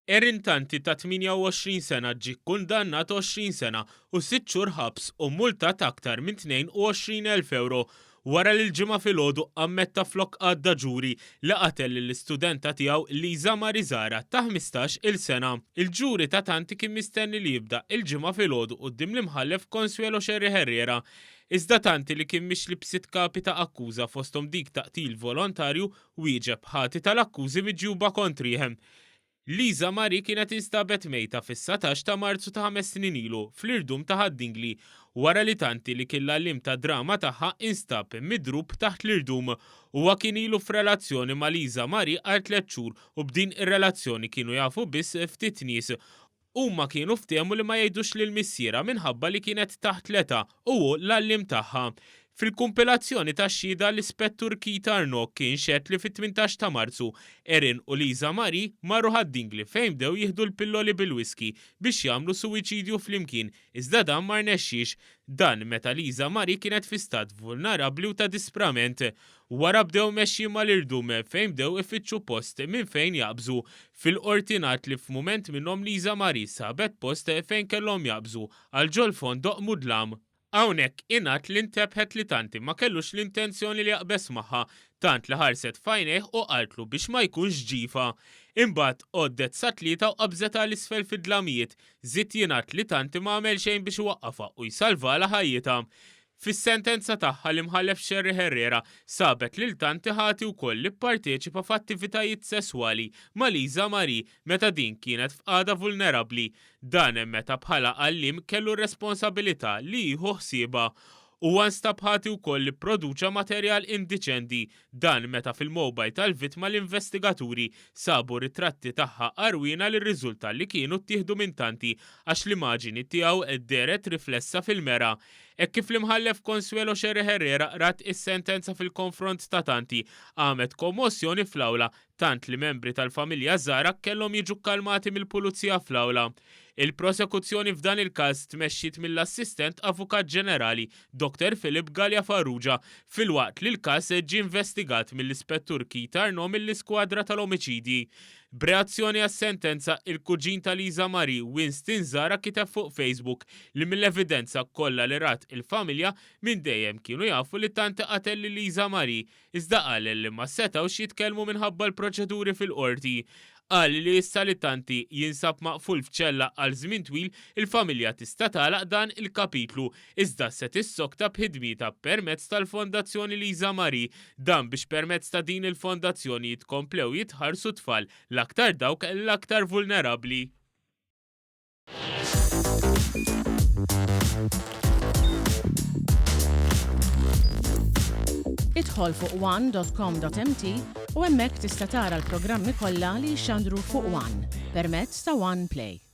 Erin Tanti ta' 28 sena ġie kkundannat 20 sena u 6 xhur ħabs u multa ta' aktar minn 22,000 euro wara li l-ġimgħa filgħodu ammetta flok għadda ġuri li qatel lill-istudenta tiegħu Lisa Marie Zahra ta' 15-il sena. Il-ġuri ta' Tanti kien mistenni li jibda il-ġimgħa filgħodu quddiem l-Imħallef Consuelo Scerri Herrera. Iżda Tanti li kien mixli b'6 kapi ta' akkuża fosthom dik ta' qtil volontarju wieġeb ħati tal-akkużi miġjuba kontrihom. Lisa Marie kienet nsabet mejta fis-17 ta' Marzu ta' 5 snin ilu fl-irdum ta' Ħad-Dingli wara li Tanti li kien l-għallim ta' drama tagħha instab midrub taħt l-irdum. Huwa kien ilu f'relazzjoni ma' Lisa Marie għal 3 xhur u b'din ir-relazzjoni kienu jafu biss ftit nies. Huma kienu ftehmu li ma jgħidux lill-missiera minħabba li kienet taħt l-età u hu l-għallim tagħha. Fil-kumpilazzjoni tax-xhieda l-ispettur Kkundannat kien xedt li fit-18 ta' Marzu Erin u Lisa Marie marru Ħad-Dingli fejn bdew jieħdu l-pilloli bil-wiski biex jagħmlu suwiċidju flimkien iżda dan ma rnexxiex. Dan meta Lisa Marie kienet fi stat vulnerabbli u ta' disprament. Wara bdew mexjin mal-irdum fejn bdew ifittxu post minn fejn jaqbżu. Fil-Qorti ngħid li f'mument minnhom Lisa Marie sabet post fejn kellhom jaqbżu għal ġol fondoq mudlam. Hawnhekk ingħad li ntebħet li Tanti ma kellux l-intenzjoni li jaqbes magħha tant li ħarset f'għajnejh u qaltlu biex ma jkunx ġifa. Imbagħad għoddet sa tlieta u qabżet għal isfel fid-dlamijiet. Żied jingħad li Tanti ma għamel xejn biex iwaqqafha u jsalvala ħajjitha. Fis-sentenza tagħha l-Imħallef Scerri Herrera sabet lil Tanti ħati wkoll li pparteċipa f'attivitajiet sesswali ma' Lisa Marie meta din kienet f'qagħda vulnerabbli. Dan hemm meta bħala għalliem kellu r-responsabilità li jieħu ħsiebha. Huwa nstab ħati wkoll li pproduċa materjal indiċenti. Dan meta fil-mowbajl tal-vittma l-investigaturi sabu ritratti tagħha qarwina li rriżulta li kienu ttieħdu minn Tanti għax l-immaġini tiegħu deret riflessa fil-mera. Hekk kif l-Imħallef Consuelo Scerri Herrera rat is-sentenza fil-konfront ta' Tanti għamet kommozzjoni fl-awla tant li membri tal-familja Zahra kellhom jiġu kkalmati mill-pulizija fl-awla. Il-prosekuzzjoni f'dan il-każ tmexxiet mill-assistent Avukat Ġenerali Dr. Filip Galja Farrugia filwaqt li l-każ ġie investigat mill-Ispettur Kkundannat mill-iskwadra tal-omiċidji. B'reazzjoni għas-sentenza il-kuġin ta' Lisa Marie Winston Zahra kiteb fuq Facebook li mill-evidenza kollha li rat il-familja minn dejjem kienu jafu li Tanti qatel li Lisa Marie iżda qal li ma setgħux jitkellmu minħabba l-proċeduri fil-qorti. Qal li issa li Tanti jinsab maqful f'ċella għal żmien twil il-familja tista' tagħlaq dan il-kapitlu iżda se tissokta b'ħidmieta permezz tal-Fondazzjoni Lisa Marie dan biex permezz ta' din il-fondazzjoni jitkomplew jitħarsu tfal l-aktar dawk l-aktar vulnerabbli. Idħol fuq one.com.mt u hemmhekk tista' tara l-programmi kollha li jxandru fuq One permezz ta' One Play.